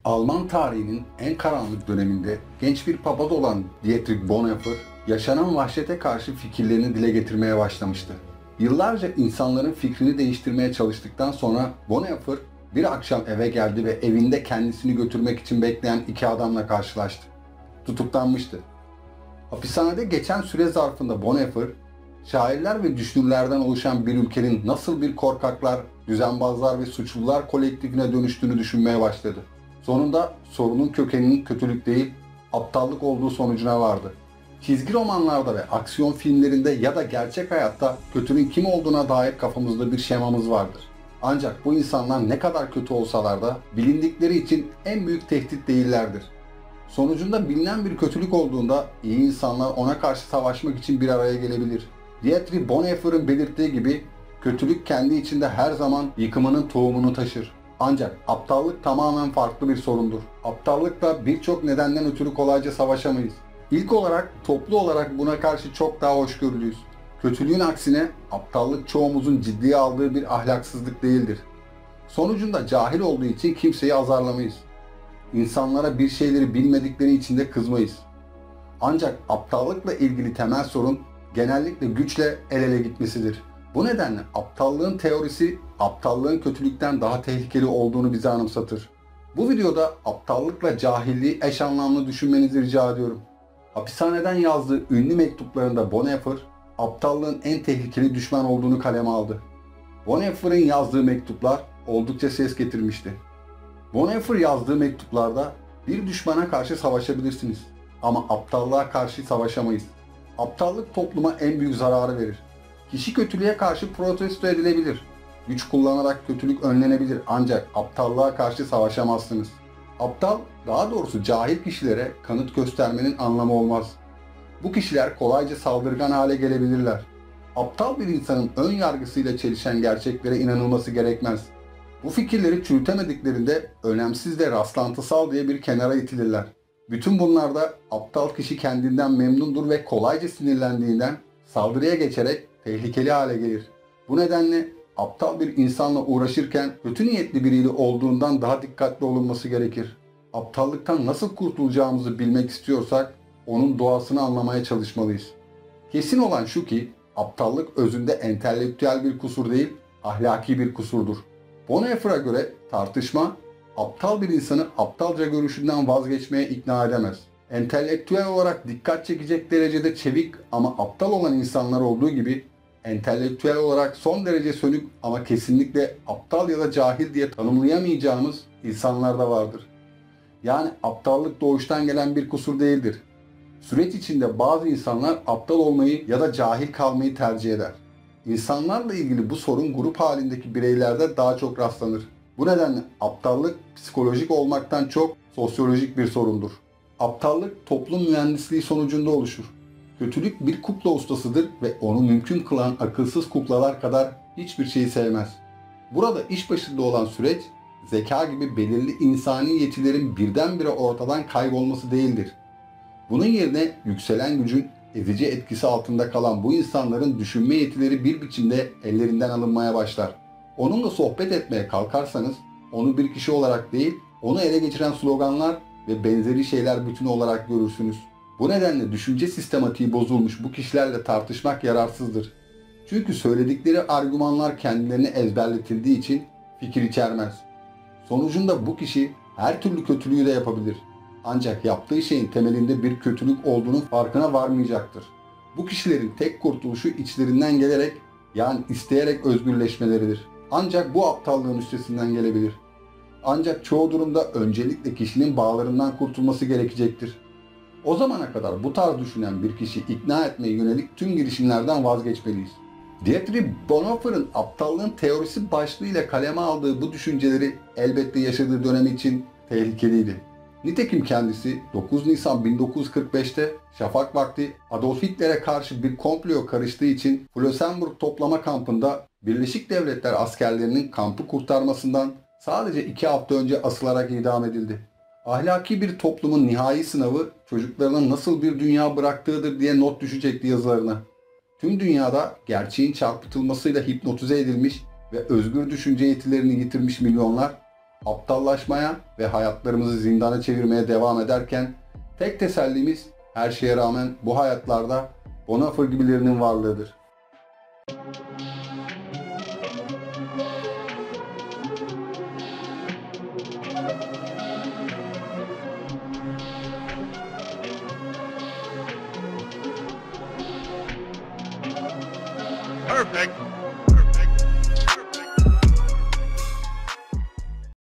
Alman tarihinin en karanlık döneminde genç bir papaz olan Dietrich Bonhoeffer, yaşanan vahşete karşı fikirlerini dile getirmeye başlamıştı. Yıllarca insanların fikrini değiştirmeye çalıştıktan sonra Bonhoeffer bir akşam eve geldi ve evinde kendisini götürmek için bekleyen iki adamla karşılaştı. Tutuklanmıştı. Hapishanede geçen süre zarfında Bonhoeffer, şairler ve düşünürlerden oluşan bir ülkenin nasıl bir korkaklar, düzenbazlar ve suçlular kolektifine dönüştüğünü düşünmeye başladı. Sonunda sorunun kökeninin kötülük değil, aptallık olduğu sonucuna vardı. Çizgi romanlarda ve aksiyon filmlerinde ya da gerçek hayatta kötünün kim olduğuna dair kafamızda bir şemamız vardır. Ancak bu insanlar ne kadar kötü olsalar da bilindikleri için en büyük tehdit değillerdir. Sonucunda bilinen bir kötülük olduğunda iyi insanlar ona karşı savaşmak için bir araya gelebilir. Dietrich Bonhoeffer'ın belirttiği gibi kötülük kendi içinde her zaman yıkımının tohumunu taşır. Ancak aptallık tamamen farklı bir sorundur. Aptallıkla birçok nedenden ötürü kolayca savaşamayız. İlk olarak toplu olarak buna karşı çok daha hoşgörülüyüz. Kötülüğün aksine aptallık çoğumuzun ciddiye aldığı bir ahlaksızlık değildir. Sonucunda cahil olduğu için kimseyi azarlamayız. İnsanlara bir şeyleri bilmedikleri için de kızmayız. Ancak aptallıkla ilgili temel sorun genellikle güçle el ele gitmesidir. Bu nedenle aptallığın teorisi, aptallığın kötülükten daha tehlikeli olduğunu bize anımsatır. Bu videoda aptallıkla cahilliği eş anlamlı düşünmenizi rica ediyorum. Hapishaneden yazdığı ünlü mektuplarında Bonhoeffer, aptallığın en tehlikeli düşman olduğunu kaleme aldı. Bonhoeffer'in yazdığı mektuplar oldukça ses getirmişti. Bonhoeffer yazdığı mektuplarda bir düşmana karşı savaşabilirsiniz ama aptallığa karşı savaşamayız. Aptallık topluma en büyük zararı verir. Kişi kötülüğe karşı protesto edilebilir. Güç kullanarak kötülük önlenebilir ancak aptallığa karşı savaşamazsınız. Aptal, daha doğrusu cahil kişilere kanıt göstermenin anlamı olmaz. Bu kişiler kolayca saldırgan hale gelebilirler. Aptal bir insanın ön yargısıyla çelişen gerçeklere inanılması gerekmez. Bu fikirleri çürütemediklerinde önemsiz de rastlantısal diye bir kenara itilirler. Bütün bunlarda aptal kişi kendinden memnundur ve kolayca sinirlendiğinden saldırıya geçerek tehlikeli hale gelir. Bu nedenle aptal bir insanla uğraşırken kötü niyetli biriyle olduğundan daha dikkatli olunması gerekir. Aptallıktan nasıl kurtulacağımızı bilmek istiyorsak onun doğasını anlamaya çalışmalıyız. Kesin olan şu ki aptallık özünde entelektüel bir kusur değil, ahlaki bir kusurdur. Bonhoeffer'a göre tartışma, aptal bir insanı aptalca görüşünden vazgeçmeye ikna edemez. Entelektüel olarak dikkat çekecek derecede çevik ama aptal olan insanlar olduğu gibi, entelektüel olarak son derece sönük ama kesinlikle aptal ya da cahil diye tanımlayamayacağımız insanlar da vardır. Yani aptallık doğuştan gelen bir kusur değildir. Süreç içinde bazı insanlar aptal olmayı ya da cahil kalmayı tercih eder. İnsanlarla ilgili bu sorun grup halindeki bireylerde daha çok rastlanır. Bu nedenle aptallık psikolojik olmaktan çok sosyolojik bir sorundur. Aptallık toplum mühendisliği sonucunda oluşur. Kötülük bir kukla ustasıdır ve onu mümkün kılan akılsız kuklalar kadar hiçbir şeyi sevmez. Burada iş başında olan süreç, zeka gibi belirli insani yetilerin birdenbire ortadan kaybolması değildir. Bunun yerine yükselen gücün ezici etkisi altında kalan bu insanların düşünme yetileri bir biçimde ellerinden alınmaya başlar. Onunla sohbet etmeye kalkarsanız onu bir kişi olarak değil, onu ele geçiren sloganlar ve benzeri şeyler bütünü olarak görürsünüz. Bu nedenle düşünce sistematiği bozulmuş bu kişilerle tartışmak yararsızdır. Çünkü söyledikleri argümanlar kendilerine ezberletildiği için fikir içermez. Sonucunda bu kişi her türlü kötülüğü de yapabilir. Ancak yaptığı şeyin temelinde bir kötülük olduğunun farkına varmayacaktır. Bu kişilerin tek kurtuluşu içlerinden gelerek, yani isteyerek özgürleşmeleridir. Ancak bu aptallığın üstesinden gelebilir. Ancak çoğu durumda öncelikle kişinin bağlarından kurtulması gerekecektir. O zamana kadar bu tarz düşünen bir kişi ikna etmeye yönelik tüm girişimlerden vazgeçmeliyiz. Dietrich Bonhoeffer'ın aptallığın teorisi başlığıyla kaleme aldığı bu düşünceleri elbette yaşadığı dönem için tehlikeliydi. Nitekim kendisi 9 Nisan 1945'te şafak vakti Adolf Hitler'e karşı bir komplo karıştığı için Flossenbürg toplama kampında Birleşik Devletler askerlerinin kampı kurtarmasından sadece 2 hafta önce asılarak idam edildi. Ahlaki bir toplumun nihai sınavı çocuklarına nasıl bir dünya bıraktığıdır diye not düşecekti yazılarına. Tüm dünyada gerçeğin çarpıtılmasıyla hipnotize edilmiş ve özgür düşünce yetilerini yitirmiş milyonlar aptallaşmaya ve hayatlarımızı zindana çevirmeye devam ederken tek tesellimiz her şeye rağmen bu hayatlarda Bonhoeffer gibilerinin varlığıdır. Perfect.